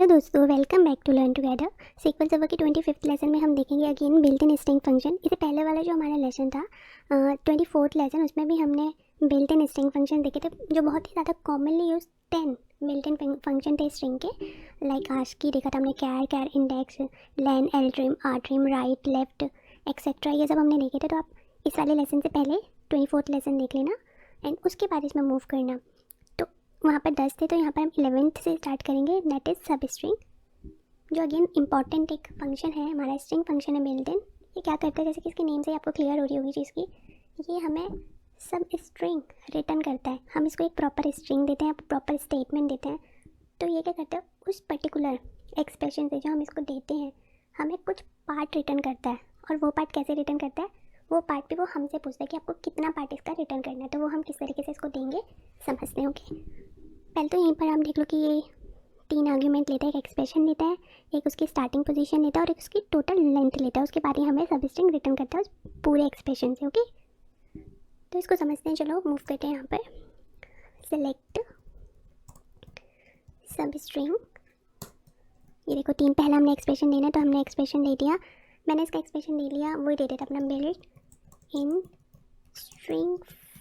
Hello दोस्तों, welcome back to learn together. SQL server की 25th lesson में हम देखेंगे again built in string function. इससे पहले वाला जो हमारा लेसन था 24th लेसन, उसमें भी हमने बिल्ट इन स्ट्रिंग फंक्शन देखे थे, जो बहुत ही ज़्यादा commonly use 10 built in function थे स्ट्रिंग के। लाइक आस्की देखा था हमने, कैर इंडेक्स, लेन, एलट्रिम, आरट्रिम, राइट, लेफ्ट एक्सेट्रा, ये सब हमने देखे थे। तो आप इस वाले लेसन से पहले 24th लेसन देख लेना एंड उसके बाद इसमें मूव करना। वहाँ पर 10 थे, तो यहाँ पर हम 11th से स्टार्ट करेंगे, दैट इज़ सब स्ट्रिंग, जो अगेन इंपॉर्टेंट एक फंक्शन है हमारा, स्ट्रिंग फंक्शन है बिल्ट इन। ये क्या करता है, जैसे कि इसके नेम से आपको क्लियर हो रही होगी चीज़ की, ये हमें सब स्ट्रिंग रिटर्न करता है। हम इसको एक प्रॉपर स्ट्रिंग देते हैं, प्रॉपर स्टेटमेंट देते हैं, तो ये क्या करता है, उस पर्टिकुलर एक्सप्रेशन से जो हम इसको देते हैं हमें कुछ पार्ट रिटर्न करता है। और वो पार्ट कैसे रिटर्न करता है, वो पार्ट भी वो हमसे पूछता है कि आपको कितना पार्ट इसका रिटर्न करना है, तो वो हम किस तरीके से इसको देंगे समझते हैं। ओके, पहले तो यहीं पर हम देख लो कि ये 3 आर्ग्यूमेंट लेता है, एक एक्सप्रेशन लेता है, एक उसकी स्टार्टिंग पोजीशन लेता है और एक उसकी टोटल लेंथ लेता है। उसके बाद ही हमें सब स्ट्रिंग रिटर्न करता है उस पूरे एक्सप्रेशन से। ओके, तो इसको समझते हैं, चलो मूव करते हैं। यहाँ पर सेलेक्ट सब स्ट्रिंग, ये देखो 3 पहला हमने एक्सप्रेशन लेना है, तो हमने एक्सप्रेशन ले दिया, मैंने इसका एक्सप्रेशन ले लिया, वही दे देता अपना built in string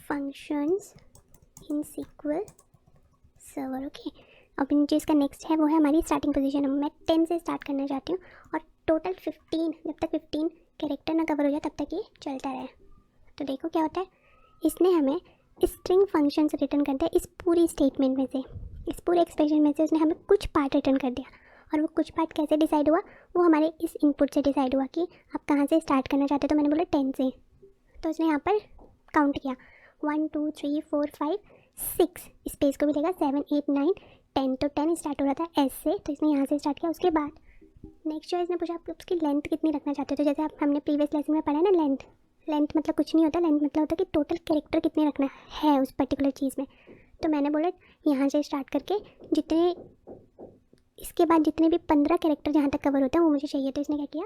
functions in SQL server. Okay, अब जो इसका नेक्स्ट है वो है हमारी स्टार्टिंग पोजीशन। मैं 10 से स्टार्ट करना चाहती हूँ और टोटल 15, जब तक 15 कैरेक्टर ना कवर हो जाए तब तक ये चलता रहे। तो देखो क्या होता है, इसने हमें स्ट्रिंग फंक्शन से रिटर्न कर दिया, इस पूरी स्टेटमेंट में से, इस पूरे एक्सप्रेशन में से उसने हमें कुछ पार्ट रिटर्न कर दिया। और वो कुछ पार्ट कैसे डिसाइड हुआ, वो हमारे इस इनपुट से डिसाइड हुआ कि आप कहाँ से स्टार्ट करना चाहते हो। तो मैंने बोला 10 से, तो उसने यहाँ पर काउंट किया 1 2 3 4 5 6, स्पेस को भी देगा 7 8 9 10, तो 10 स्टार्ट हो रहा था एस से, तो इसने यहाँ से स्टार्ट किया। उसके बाद नेक्स्ट जो इसने पूछा आप उसकी लेंथ कितनी रखना चाहते हो। तो जैसे आप हमने प्रीवियस लेसन में पढ़ा ना, लेंथ मतलब कुछ नहीं होता, लेंथ मतलब होता है कि टोटल कैरेक्टर कितने रखना है उस पर्टिकुलर चीज़ में। तो मैंने बोला यहाँ से स्टार्ट करके जितने, इसके बाद जितने भी 15 कैरेक्टर जहाँ तक कवर होते हैं वो मुझे चाहिए। तो इसने क्या किया,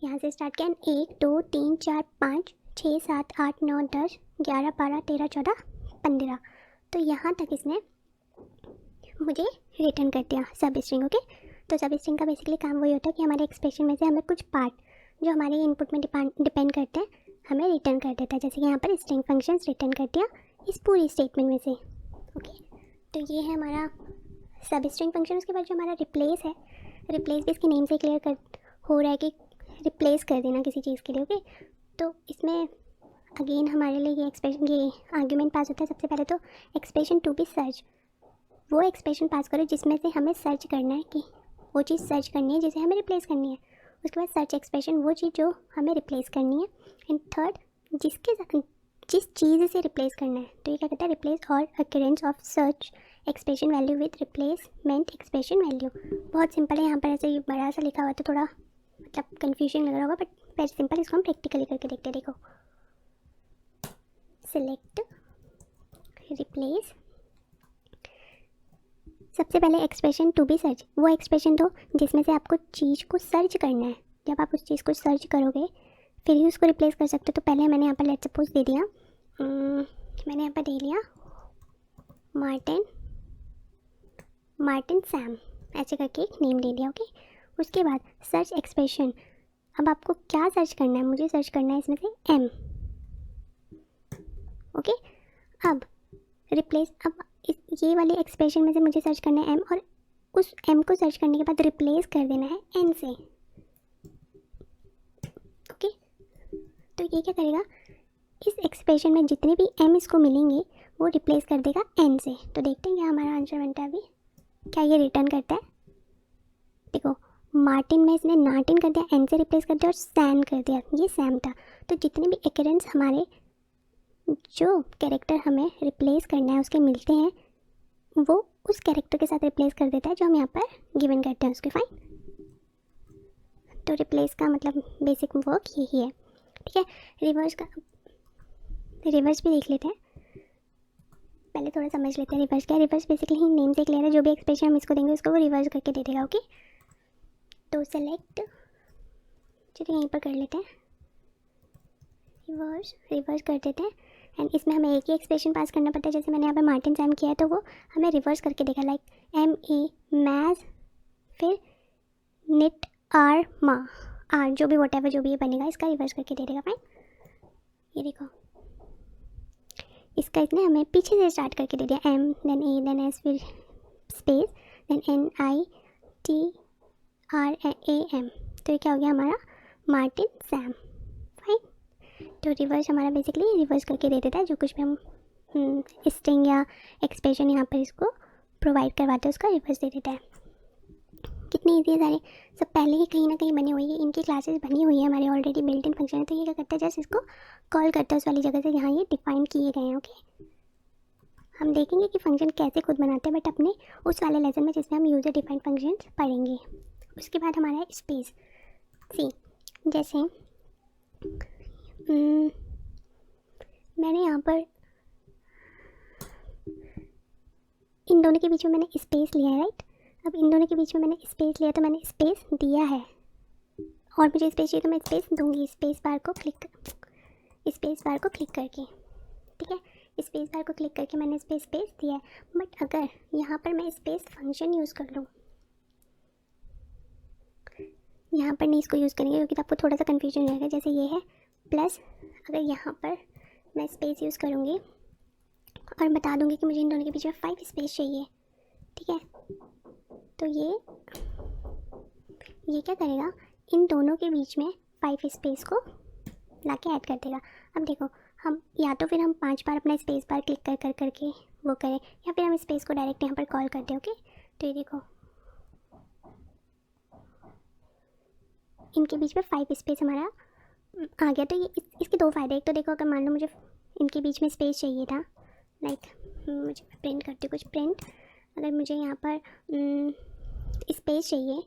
यहाँ से स्टार्ट किया 1 2 3 4 5 6 7 8 9 10 11 12 13 14 15, तो यहाँ तक इसने मुझे रिटर्न कर दिया सब स्ट्रिंग। ओके, तो सब स्ट्रिंग का बेसिकली काम वही होता है कि हमारे एक्सप्रेशन में से हमें कुछ पार्ट जो हमारे इनपुट में डिपेंड करते हैं हमें रिटर्न कर देता है। जैसे कि यहाँ पर स्ट्रिंग फंक्शंस रिटर्न कर दिया इस पूरी स्टेटमेंट में से। ओके, तो ये है हमारा सब स्ट्रिंग फंक्शन। उसके बाद जो हमारा रिप्लेस है, रिप्लेस भी इसके नेम से क्लियर कर हो रहा है कि रिप्लेस कर देना किसी चीज़ के लिए। ओके, तो इसमें अगेन हमारे लिए ये एक्सप्रेशन, ये आर्ग्यूमेंट पास होता है। सबसे पहले तो एक्सप्रेशन टू बी सर्च, वो एक्सप्रेशन पास करो जिसमें से हमें सर्च करना है कि वो चीज़ सर्च करनी है जिसे हमें रिप्लेस करनी है। उसके बाद सर्च एक्सप्रेशन, वो चीज़ जो हमें रिप्लेस करनी है। एंड थर्ड, जिस चीज़ से रिप्लेस करना है, तो ये क्या कहता है, replace all occurrence of search expression value with replacement expression value. बहुत सिंपल है, यहाँ पर ऐसे बड़ा सा लिखा हुआ तो थोड़ा मतलब कन्फ्यूजन लग रहा होगा, बट वेरी सिंपल। इसको हम प्रैक्टिकली करके देखते हैं। देखो, सिलेक्ट रिप्लेस, सबसे पहले एक्सप्रेशन टू बी सर्च, वो एक्सप्रेशन दो जिसमें से आपको चीज़ को सर्च करना है। जब आप उस चीज़ को सर्च करोगे फिर ही उसको रिप्लेस कर सकते हो। तो पहले मैंने यहाँ पर लेट्स सपोज दे दिया, मैंने यहाँ पर दे लिया मार्टिन सैम, ऐसे करके एक नेम दे दिया। ओके, उसके बाद सर्च एक्सप्रेशन, अब आपको क्या सर्च करना है, मुझे सर्च करना है इसमें से एम। ओके, अब रिप्लेस, अब ये वाले एक्सप्रेशन में से मुझे सर्च करना है एम, और उस एम को सर्च करने के बाद रिप्लेस कर देना है एन से। ओके, तो ये क्या करेगा, इस एक्सप्रेशन में जितने भी एम इसको मिलेंगे वो रिप्लेस कर देगा एन से। तो देखते हैं क्या हमारा आंसर बनता है अभी, क्या ये रिटर्न करता है। देखो, मार्टिन में इसने नार्टिन कर दिया, एन से रिप्लेस कर दिया और सैम कर दिया, ये सैम था। तो जितने भी एक्रेंस हमारे, जो कैरेक्टर हमें रिप्लेस करना है उसके मिलते हैं, वो उस कैरेक्टर के साथ रिप्लेस कर देता है जो हम यहाँ पर गिवन करते हैं उसके। फाइन, तो रिप्लेस का मतलब बेसिक वर्क यही है। ठीक है, रिवर्स भी देख लेते हैं, पहले थोड़ा समझ लेते हैं रिवर्स क्या है। रिवर्स बेसिकली ही नेम से क्लियर है, जो भी एक्सप्रेशन हम इसको देंगे उसको वो रिवर्स करके दे देगा। ओके, तो सेलेक्ट, चलिए यहीं पर कर लेते हैं, रिवर्स कर देते हैं। एंड इसमें हमें एक ही एक्सप्रेशन पास करना पड़ता है। जैसे मैंने यहाँ पे मार्टिन सैम किया है तो वो हमें रिवर्स करके देखा, लाइक एम ए मैज आर जो भी whatever जो भी ये बनेगा इसका रिवर्स करके दे देगा। फाइन, ये देखो इसका इसने हमें पीछे से स्टार्ट करके दे दिया, M then A then S फिर स्पेस देन NITRAM। तो ये क्या हो गया हमारा मार्टिन सैम। फाइन, तो रिवर्स हमारा बेसिकली रिवर्स करके दे देता है जो कुछ भी हम स्ट्रिंग या एक्सप्रेशन यहाँ पर इसको प्रोवाइड करवाते हैं उसका रिवर्स दे देता है। कितनी ईजी है सारे, सब पहले ही कहीं ना कहीं बने हुए हैं, इनकी क्लासेस बनी हुई है हमारे ऑलरेडी बिल्ट इन फंक्शन है। तो ये क्या करता है, जस्ट इसको कॉल करता है उस वाली जगह से जहाँ ये डिफाइन किए गए हैं। ओके, हम देखेंगे कि फंक्शन कैसे खुद बनाते हैं बट अपने उस वाले लेसन में जिसमें हम यूज़र डिफाइंड फंक्शंस पढ़ेंगे। उसके बाद हमारा है स्पेस। सी जैसे मैंने यहाँ पर इन दोनों के बीच में मैंने स्पेस लिया है, राइट। अब इन दोनों के बीच में मैंने स्पेस लिया तो मैंने स्पेस दिया है और मुझे स्पेस चाहिए तो मैं स्पेस दूंगी स्पेस बार को क्लिक करके। ठीक है, स्पेस बार को क्लिक करके मैंने स्पेस दिया है। बट अगर यहाँ पर मैं स्पेस फंक्शन यूज़ कर लूँ, यहाँ पर नहीं इसको यूज़ करेंगे क्योंकि आपको थोड़ा सा कन्फ्यूजन रहेगा। जैसे ये है प्लस, अगर यहाँ पर मैं स्पेस यूज़ करूँगी और बता दूँगी कि मुझे इन दोनों के बीच में 5 स्पेस चाहिए। ठीक है, तो ये क्या करेगा, इन दोनों के बीच में 5 स्पेस को लाके ऐड कर देगा। अब देखो हम या तो फिर हम 5 बार अपना स्पेस बार क्लिक कर करके वो करें या फिर हम स्पेस को डायरेक्ट यहाँ पर कॉल कर दें। ओके, तो ये देखो इनके बीच में 5 स्पेस हमारा आ गया। तो ये इसके दो फ़ायदे, एक तो देखो अगर मान लो मुझे इनके बीच में स्पेस चाहिए था, लाइक मुझे प्रिंट करती हूँ कुछ प्रिंट, अगर मुझे यहाँ पर स्पेस चाहिए,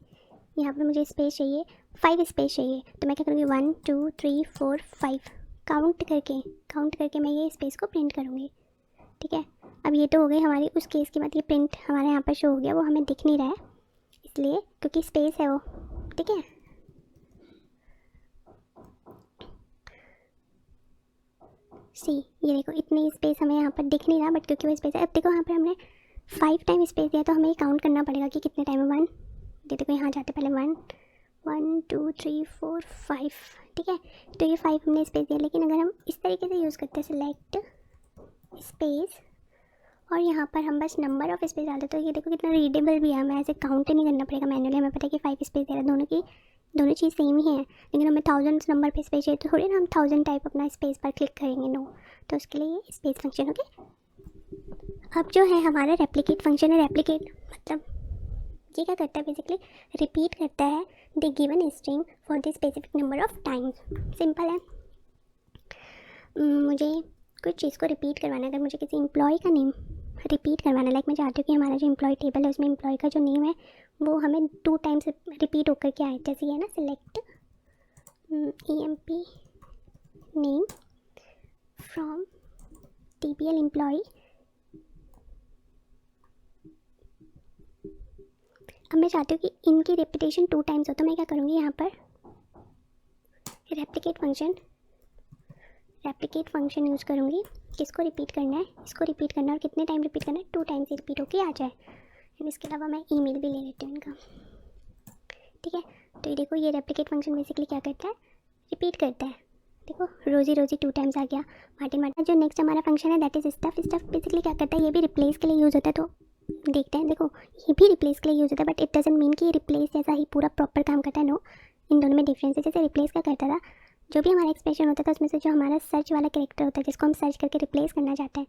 यहाँ पर मुझे स्पेस चाहिए 5 स्पेस चाहिए, तो मैं क्या करूँगी 1 2 3 4 5 काउंट करके मैं ये स्पेस को प्रिंट करूँगी। ठीक है, अब ये तो हो गई हमारी उस केस के बाद ये प्रिंट हमारे यहाँ पर शो हो गया, वो हमें दिख नहीं रहा है इसलिए क्योंकि स्पेस है वो। ठीक है, सी ये देखो इतनी स्पेस हमें यहाँ पर दिख नहीं रहा बट क्योंकि वो स्पेस है। अब देखो यहाँ पर हमने 5 टाइम स्पेस दिया तो हमें ये काउंट करना पड़ेगा कि कितने टाइम है। 1 देखो यहाँ जाते पहले 1 1 2 3 4 5। ठीक है, तो ये 5 हमने स्पेस दिया। लेकिन अगर हम इस तरीके से यूज़ करते हैं सिलेक्ट स्पेस और यहाँ पर हम बस नंबर ऑफ स्पेस डालते तो ये देखो कितना रीडेबल भी है, हमें ऐसे काउंट नहीं करना पड़ेगा मैनुअली। हमें पता है कि 5 स्पेस दे रहा है, दोनों चीज़ सेम ही है। लेकिन हमें 1000 नंबर पे स्पेस चाहिए तो थोड़ी ना हम 1000 टाइप अपना स्पेस पर क्लिक करेंगे, नो। तो उसके लिए ये स्पेस फंक्शन हो गया। अब जो है हमारा रेप्लिकेट फंक्शन है, रेप्लिकेट मतलब ये क्या करता है, बेसिकली रिपीट करता है the given string for the specific number of times. Simple है, मुझे कुछ चीज़ को रिपीट करवाना है। अगर मुझे किसी एम्प्लॉय का नेम रिपीट करवाना है, लाइक मैं चाहती हूँ कि हमारा जो एम्प्लॉय टेबल है उसमें एम्प्लॉय का जो नेम है वो हमें 2 टाइम्स रिपीट होकर के आए। जैसे ये ना select EMP name from TPL employee. अब मैं चाहती हूँ कि इनकी रिपीटेशन 2 टाइम्स हो, तो मैं क्या करूँगी यहाँ पर रेप्लिकेट फंक्शन यूज़ करूँगी। किसको रिपीट करना है, इसको रिपीट करना है और कितने टाइम रिपीट करना है, 2 टाइम्स ही रिपीट होके आ जाए। एंड इसके अलावा मैं ईमेल भी ले लेती हूँ इनका। ठीक है, तो ये देखो ये रेप्लिकेट फंक्शन बेसिकली क्या करता है, रिपीट करता है। देखो रोज़ी 2 टाइम्स आ गया, मार्टिन। जो नेक्स्ट हमारा फंक्शन है दैट इज़ स्टफ बेसिकली क्या करता है, ये भी रिप्लेस के लिए यूज़ होता है। तो देखते हैं, देखो ये भी रिप्लेस के लिए यूज़ होता है बट इट डजंट मीन कि ये रिप्लेस जैसा ही पूरा प्रॉपर काम करता है, नो। इन दोनों में डिफरेंस है। जैसे रिप्लेस क्या करता था, जो भी हमारा एक्सप्रेशन होता था उसमें से जो हमारा सर्च वाला कैरेक्टर होता है जिसको हम सर्च करके रिप्लेस करना चाहते हैं,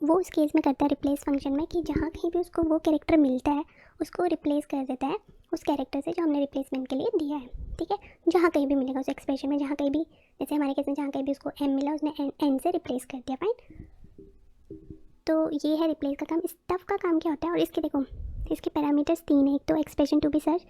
वो उस केस में करता है रिप्लेस फंक्शन में कि जहाँ कहीं भी उसको वो कैरेक्टर मिलता है उसको रिप्लेस कर देता है उस कैरेक्टर से जो हमने रिप्लेसमेंट के लिए दिया है। ठीक है, जहाँ कहीं भी मिलेगा उस एक्सप्रेशन में, जहाँ कहीं भी, जैसे हमारे केस में जहाँ कहीं भी उसको M मिला उसने N से रिप्लेस कर दिया। फाइन, तो ये है रिप्लेस का काम। स्टफ का काम क्या होता है, और इसके देखो इसके पैरामीटर्स 3 है। एक तो एक्सप्रेशन टू बी सर्च,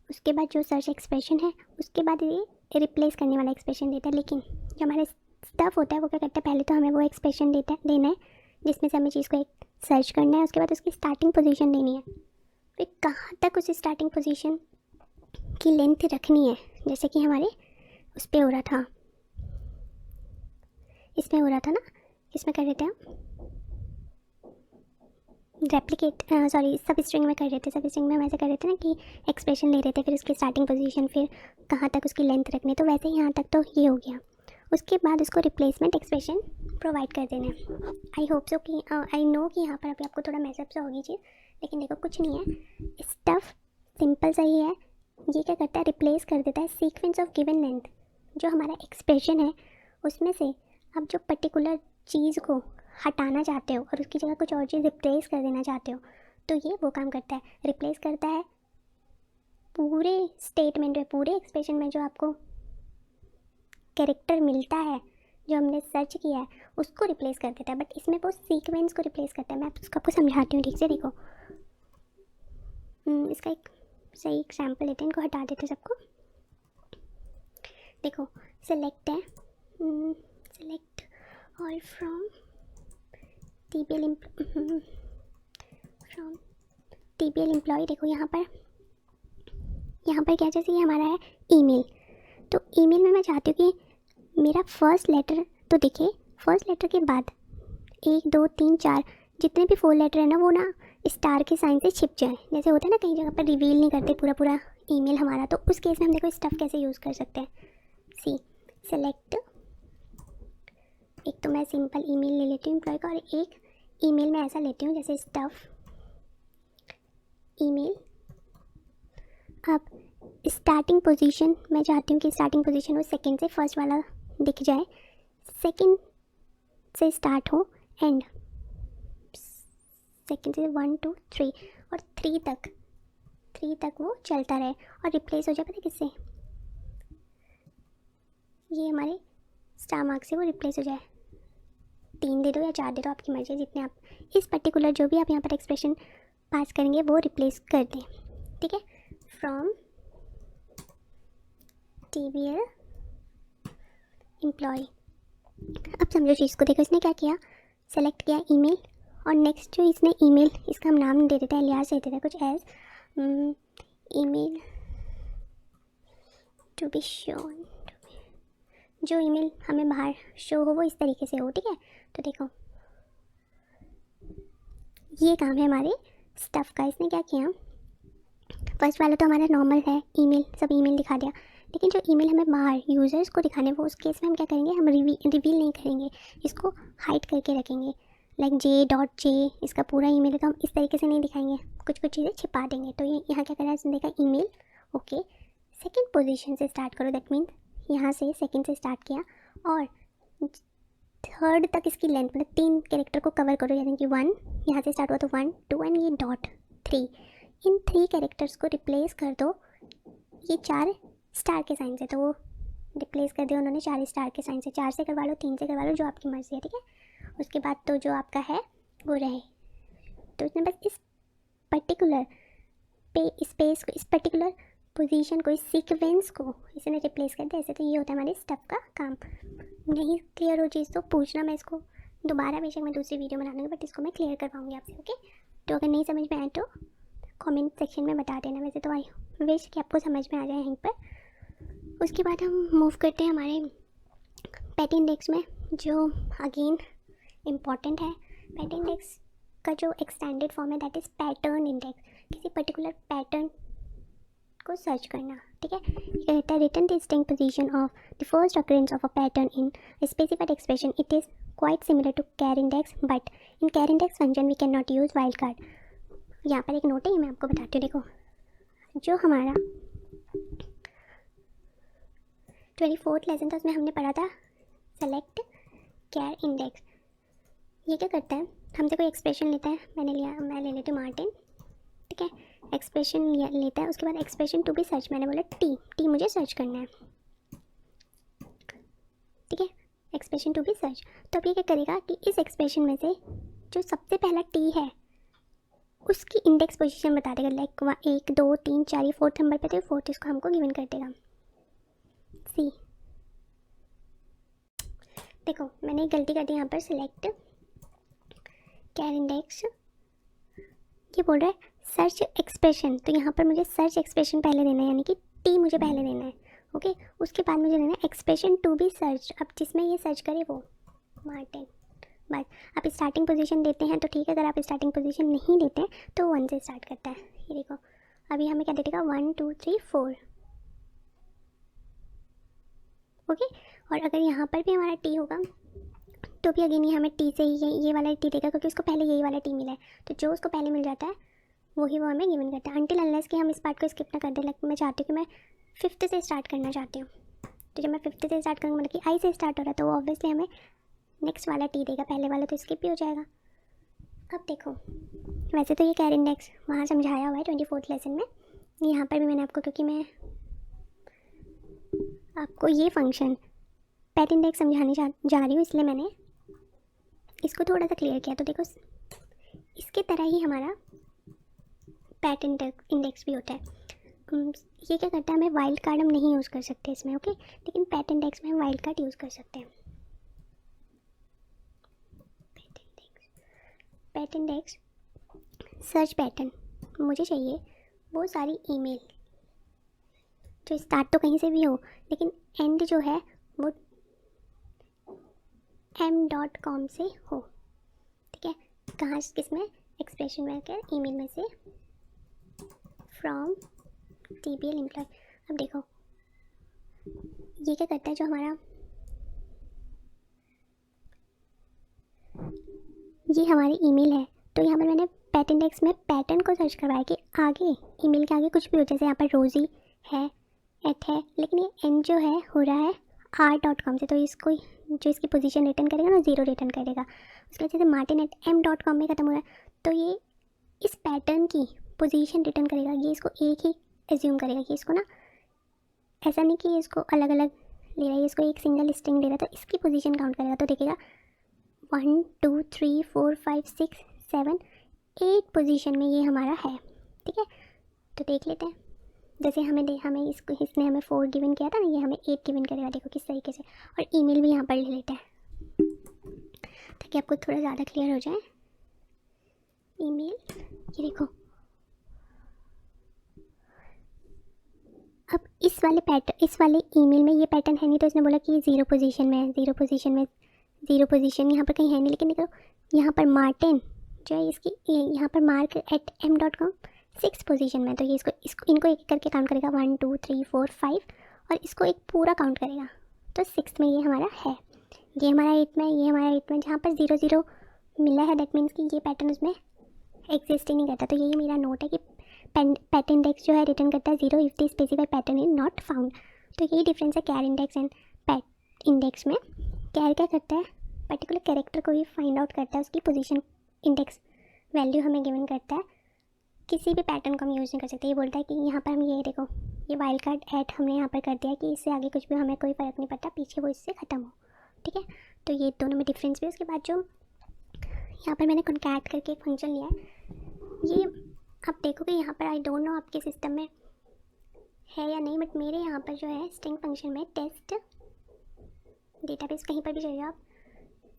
उसके बाद जो सर्च एक्सप्रेशन है, उसके बाद ये रिप्लेस करने वाला एक्सप्रेशन देता है। लेकिन जो हमारा स्टफ होता है वो क्या करता है, पहले तो हमें वो एक्सप्रेशन देना है जिसमें से हमें चीज़ को एक सर्च करना है, उसके बाद उसकी स्टार्टिंग पोजीशन देनी है, फिर कहाँ तक उस स्टार्टिंग पोजीशन की लेंथ रखनी है। जैसे कि हमारे उस पर हो रहा था, इसमें हो रहा था ना, इसमें कर देते हैं सब स्ट्रिंग में कर रहे थे, सब स्ट्रिंग में हम ऐसे कर रहे थे ना कि एक्सप्रेशन ले रहे थे, फिर उसकी स्टार्टिंग पोजीशन, फिर कहाँ तक उसकी लेंथ रखनी, तो वैसे ही यहाँ तक तो ये हो गया। उसके बाद उसको रिप्लेसमेंट एक्सप्रेशन प्रोवाइड कर देना है। आई होप सो कि आई नो कि यहाँ पर अभी आपको थोड़ा मैसअप सा होगी चीज़, लेकिन देखो कुछ नहीं है, स्टफ सिंपल सा ही है। ये क्या करता है, रिप्लेस कर देता है सीक्वेंस ऑफ गिवन लेंथ। जो हमारा एक्सप्रेशन है उसमें से आप जो पर्टिकुलर चीज़ को हटाना चाहते हो और उसकी जगह कुछ और चीज़ रिप्लेस कर देना चाहते हो, तो ये वो काम करता है, रिप्लेस करता है पूरे स्टेटमेंट में, पूरे एक्सप्रेशन में जो आपको कैरेक्टर मिलता है, जो हमने सर्च किया है उसको रिप्लेस कर देता है, बट इसमें वो सीक्वेंस को रिप्लेस करता है। मैं उसको आपको समझाती हूँ ठीक से, देखो इसका एक सही एग्जाम्पल लेते हैं, इनको हटा देते हैं सबको। देखो सेलेक्ट है, select all from TBL employee. देखो यहाँ पर क्या, जैसे ये हमारा है ईमेल, तो ईमेल में मैं चाहती हूँ कि मेरा फर्स्ट लेटर तो दिखे, फर्स्ट लेटर के बाद 1 2 3 4 जितने भी 4 लेटर है ना, वो ना स्टार के साइन से छिप जाए। जैसे होता है ना कई जगह पर रिवील नहीं करते पूरा ईमेल हमारा, तो उस केस में हम देखो स्टफ कैसे यूज़ कर सकते हैं। सी सेलेक्ट, एक तो मैं सिंपल ईमेल ले लेती हूँ एम्प्लॉय का, और एक ईमेल में ऐसा लेती हूँ जैसे स्टफ ईमेल। अब स्टार्टिंग पोजीशन मैं चाहती हूँ कि स्टार्टिंग पोजीशन वो सेकंड से फर्स्ट वाला दिख जाए, सेकंड से स्टार्ट हो एंड सेकंड से 1 2 3 और 3 तक वो चलता रहे और रिप्लेस हो जाए, पता है किससे, ये हमारे स्टार मार्क से वो रिप्लेस हो जाए। 3 दे दो या 4 दे दो, आपकी मर्जी, जितने आप इस पर्टिकुलर जो भी आप यहाँ पर एक्सप्रेशन पास करेंगे वो रिप्लेस कर दें, ठीक है। From TBL employee. अब समझो चीज़ को, देखो इसने क्या किया, सेलेक्ट किया ईमेल, और नेक्स्ट जो इसने ईमेल, इसका हम नाम दे देते हैं, एलियास दे देते हैं कुछ as email to be shown, जो ईमेल हमें बाहर शो हो वो इस तरीके से हो, ठीक है। तो देखो ये काम है हमारे स्टफ का। इसने क्या किया, फर्स्ट वाला तो हमारा नॉर्मल है ईमेल, सब ईमेल दिखा दिया, लेकिन जो ईमेल हमें बाहर यूज़र्स को दिखाने, वो उस केस में हम क्या करेंगे, हम रिवील नहीं करेंगे, इसको हाइड करके रखेंगे, लाइक J.J इसका पूरा ईमेल है तो हम इस तरीके से नहीं दिखाएंगे, कुछ चीज़ें छिपा देंगे। तो ये यहाँ क्या करा है, इसने देखा ईमेल, ओके सेकेंड पोजीशन से स्टार्ट करो, दैट मीन्स यहाँ से सेकेंड से स्टार्ट किया और थर्ड तक इसकी लेंथ, मतलब 3 कैरेक्टर को कवर करो, यानी कि 1 यहाँ से स्टार्ट हुआ तो 1 2 एंड ये डॉट 3, इन 3 कैरेक्टर्स को रिप्लेस कर दो ये 4 स्टार के साइन से, तो वो रिप्लेस कर दिया उन्होंने 4 स्टार के साइन से। 4 से करवा लो, 3 से करवा लो, जो आपकी मर्ज़ी है, ठीक है। उसके बाद तो जो आपका है वो रहे, तो उसने बस इस पर्टिकुलर स्पेस को, इस पर्टिकुलर पोजीशन को, इस सीक्वेंस को इसने रिप्लेस कर दिया ऐसे। तो ये होता है हमारे स्टफ का काम। नहीं क्लियर हो चीज़ तो पूछना, मैं इसको दोबारा बेशक मैं दूसरी वीडियो बना लूँगी, बट इसको मैं क्लियर करवाऊँगी आपसे, ओके। तो अगर नहीं समझ में आए तो कमेंट सेक्शन में बता देना, वैसे तो आई विश कि आपको समझ में आ जाए यहीं पर। उसके बाद हम मूव करते हैं हमारे पैट इंडेक्स में, जो अगेन इम्पॉर्टेंट है। पैट इंडेक्स का जो एक्सटेंडेड फॉर्म है दैट इज़ पैटर्न इंडेक्स, किसी पर्टिकुलर पैटर्न को सर्च करना, ठीक है। ये कहता है return the distinct position of the first occurrence of a pattern in specified expression, it is quite similar to char index, but in char index function we can not use wild card. यहाँ पर एक note है, मैं आपको बताती हूँ। देखो जो हमारा 24th लेसन था उसमें हमने पढ़ा था सेलेक्ट कैर इंडेक्स। ये क्या करता है, हमसे कोई एक्सप्रेशन लेता है, मैं ले लेती हूँ मार्टिन, ठीक है। एक्सप्रेशन लेता है, उसके बाद एक्सप्रेशन टू बी सर्च, मैंने बोला टी मुझे सर्च करना है, ठीक है, एक्सप्रेशन टू बी सर्च। तो अब ये क्या करेगा कि इस एक्सप्रेशन में से जो सबसे पहला टी है उसकी इंडेक्स पोजीशन बता देगा, लाइक 1 2 3 4, ये 4th नंबर पे, तो 4th इसको हमको गिवन कर देगा। सी देखो मैंने एक गलती कर दी यहाँ पर, सिलेक्ट कैर इंडेक्स, ये बोल रहा है सर्च एक्सप्रेशन, तो यहाँ पर मुझे सर्च एक्सप्रेशन पहले देना है, यानी कि टी मुझे पहले देना है, ओके। उसके बाद मुझे देना है एक्सप्रेशन टू बी सर्च, अब जिसमें ये सर्च करे वो मार्टिन, बस आप स्टार्टिंग पोजीशन देते हैं तो ठीक है, अगर आप स्टार्टिंग पोजीशन नहीं देते हैं तो 1 से स्टार्ट करता है। ये देखो अभी हमें क्या दे देगा 1 2 3 4। ओके, और अगर यहाँ पर भी हमारा टी होगा तो भी अगेन ये हमें टी से ही ये वाला टी देगा, क्योंकि उसको पहले यही वाला टी मिला है। तो जो उसको पहले मिल जाता है वही वो हमें गिवन करता है, अनटिल अनलेस कि हम इस पार्ट को स्किप ना कर दें। लाइक मैं चाहती हूँ कि मैं 5th से स्टार्ट करना चाहती हूँ, तो जब मैं 5th से स्टार्ट करूँगी मतलब कि आई से स्टार्ट हो रहा है, तो वो ऑब्वियसली हमें नेक्स्ट वाला टी देगा, पहले वाला तो स्किप ही हो जाएगा। अब देखो वैसे तो ये कैर इंडेक्स वहाँ समझाया हुआ है 24th लेसन में, यहाँ पर भी मैंने आपको, क्योंकि मैं आपको ये फंक्शन पैट इंडेक्स समझाने जा रही हूँ इसलिए मैंने इसको थोड़ा सा क्लियर किया। तो देखो इसके तरह ही हमारा पैट इंडेक्स भी होता है। ये क्या करता है, हमें वाइल्ड कार्ड हम नहीं यूज़ कर सकते इसमें, ओके, लेकिन पैट इंडेक्स में हम वाइल्ड कार्ड यूज़ कर सकते हैं। पैट इंडेक्स सर्च पैटर्न मुझे चाहिए वो सारी ईमेल जो स्टार्ट तो कहीं से भी हो लेकिन एंड जो है वो m.com से हो, ठीक है। कहाँ किसमें, एक्सप्रेशन में क्या, ईमेल में से, फ्रॉम TBL एम्प्लॉय। अब देखो ये क्या करता है, जो हमारा ये हमारी ईमेल है, तो यहाँ पर मैंने पैट इंडेक्स में पैटर्न को सर्च करवाया कि आगे ईमेल के आगे कुछ भी हो, जैसे यहाँ पर रोज़ी है, एट है, लेकिन ये एन जो है हो रहा है r.com से, तो इसको जो इसकी पोजीशन रिटर्न करेगा ना 0 रिटर्न करेगा। उसके बाद जैसे martin@m.com में ख़त्म हो रहा है, तो ये इस पैटर्न की पोजीशन रिटर्न करेगा। ये इसको एक ही एज्यूम करेगा कि इसको ना, ऐसा नहीं कि इसको अलग अलग ले रहा है, इसको एक सिंगल स्ट्रिंग ले रहा है, तो इसकी पोजीशन काउंट करेगा। तो देखिएगा 1 2 3 4 5 6 7 8 पोजीशन में ये हमारा है, ठीक है। तो देख लेते हैं, जैसे हमें इसको इसने हमें 4 गिवन किया था ना, ये हमें 8 गिवन करेगा। देखो किस तरीके से, और ईमेल भी यहाँ पर ले लेते हैं ताकि आपको थोड़ा ज़्यादा क्लियर हो जाए। ईमेल, ये देखो अब इस वाले ईमेल में ये पैटर्न है नहीं, तो इसने बोला कि ये 0 पोजीशन में है, 0 पोजीशन में, 0 पोजीशन यहाँ पर कहीं है नहीं। लेकिन देखो यहाँ पर मार्टिन जो है इसकी यहाँ पर mark@m.com 6 पोजीशन में, तो ये इसको इनको एक करके काउंट करेगा 1 2 3 4 5 और इसको एक पूरा काउंट करेगा, तो 6 में ये हमारा है। ये हमारा 8 में, ये हमारा 8 में, जहाँ पर 0 0 मिला है दैट मीन्स कि ये पैटर्न उसमें एग्जिस्ट ही नहीं करता। तो यही मेरा नोट है कि पैट इंडेक्स जो है रिटर्न करता है 0 if the specified pattern is not found. तो यही डिफरेंस है कैर इंडेक्स एंड पैट इंडेक्स में। कैर क्या करता है, पर्टिकुलर कैरेक्टर को ही फाइंड आउट करता है, उसकी पोजीशन इंडेक्स वैल्यू हमें गिवन करता है। किसी भी पैटर्न को हम यूज़ नहीं कर सकते। ये बोलता है कि यहाँ पर हम ये देखो ये वाइल्ड कार्ड ऐड हमने यहाँ पर कर दिया कि इससे आगे कुछ भी हमें कोई फ़र्क नहीं पड़ता, पीछे वो इससे ख़त्म हो, ठीक है। तो ये दोनों में डिफरेंस भी। उसके बाद जो यहाँ पर मैंने कॉन्कैट करके एक फंक्शन लिया है, ये आप देखोगे यहाँ पर, आई डोंट नो आपके सिस्टम में है या नहीं, बट मेरे यहाँ पर जो है स्ट्रिंग फंक्शन में टेस्ट डेटाबेस कहीं पर भी चले जाओ आप,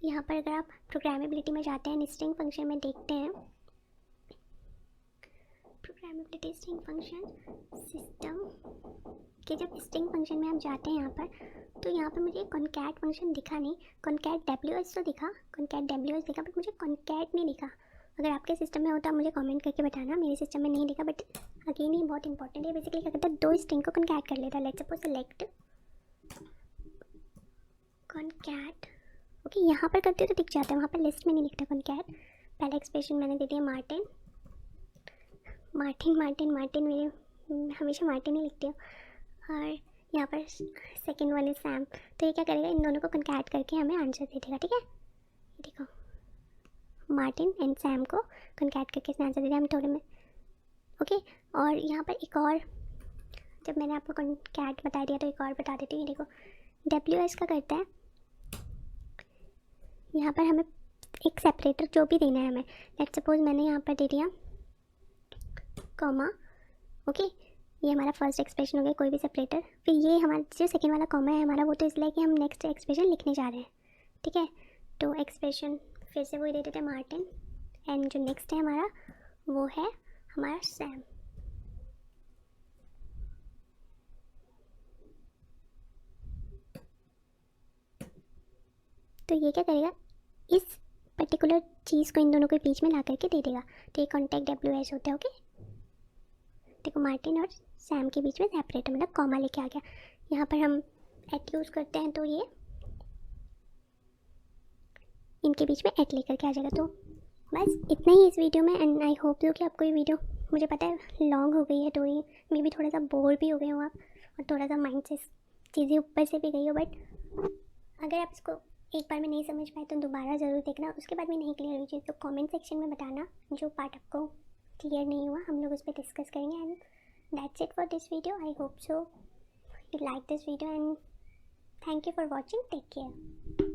यहाँ पर अगर आप प्रोग्रामेबिलिटी में जाते हैं, स्ट्रिंग फंक्शन में देखते हैं, प्रोग्रामेबिलिटी स्ट्रिंग फंक्शन सिस्टम के जब स्ट्रिंग फंक्शन में आप जाते हैं यहाँ पर, तो यहाँ पर मुझे कॉन्कैट फंक्शन दिखा नहीं। कॉन्कैट WS तो दिखा, कॉन्कैट WS दिखा, बट मुझे कॉन्कैट नहीं दिखा। अगर आपके सिस्टम में होता है मुझे कमेंट करके बताना, मेरे सिस्टम में नहीं दिखा। बट अगेन ये बहुत इंपॉर्टेंट है, बेसिकली क्या करता है, दो स्ट्रिंग को कॉन्कैट कर लेता है। Let's suppose select concat, okay, यहाँ पर करते हो तो दिख जाता है, वहाँ पर लिस्ट में नहीं दिखता कॉन्कैट। पहला एक्सप्रेशन मैंने दे दिया मार्टिन, मार्टिन मार्टिन मार्टिन, मेरे हमेशा मार्टिन ही लिखती हूँ। और यहाँ पर सेकेंड वन इज सैम, तो ये क्या करेगा, इन दोनों को कॉन्कैट करके हमें आंसर दे देगा, ठीक है। देखो मार्टिन एंड सैम को कॉन्कैट करके इसने आंसर दे दिया, हम थोड़े में, ओके। और यहाँ पर एक और, जब मैंने आपको कॉन्कैट बता दिया तो एक और बता देती हूँ। देखो WS का करता है, यहाँ पर हमें एक सेपरेटर जो भी देना है हमें, लेट्स सपोज मैंने यहाँ पर दे दिया कॉमा, ओके, ये हमारा फर्स्ट एक्सप्रेशन हो गया, कोई भी सेपरेटर। फिर ये हमारा जो सेकेंड वाला कॉमा है हमारा, वो तो इसलिए कि हम नेक्स्ट एक्सप्रेशन लिखने जा रहे हैं, ठीक है। तो एक्सप्रेशन फिर से वही दे देते हैं मार्टिन, एंड जो नेक्स्ट है हमारा वो है हमारा सैम। तो ये क्या करेगा, इस पर्टिकुलर चीज़ को इन दोनों के बीच में ला करके दे देगा। तो ये कॉन्टैक्ट WS होता है। ओके, देखो मार्टिन और सैम के बीच में सेपरेट मतलब कॉमा लेके आ गया। यहाँ पर हम एट यूज़ करते हैं तो ये इनके बीच में एट लेकर के आ जाएगा। तो बस इतना ही इस वीडियो में। एंड आई होप कि आपको ये वीडियो, मुझे पता है लॉन्ग हो गई है तो ये मे भी थोड़ा सा बोर भी हो गए हो आप, और थोड़ा सा माइंड से चीज़ें ऊपर से भी गई हो। बट अगर आप इसको एक बार में नहीं समझ पाए तो दोबारा ज़रूर देखना। उसके बाद में नहीं क्लियर हुई चीज़ तो कमेंट सेक्शन में बताना, जो पार्ट आपको क्लियर नहीं हुआ हम लोग उस पर डिस्कस करेंगे। And that's it for this video. I hope so you like this video and thank you for watching. Take care.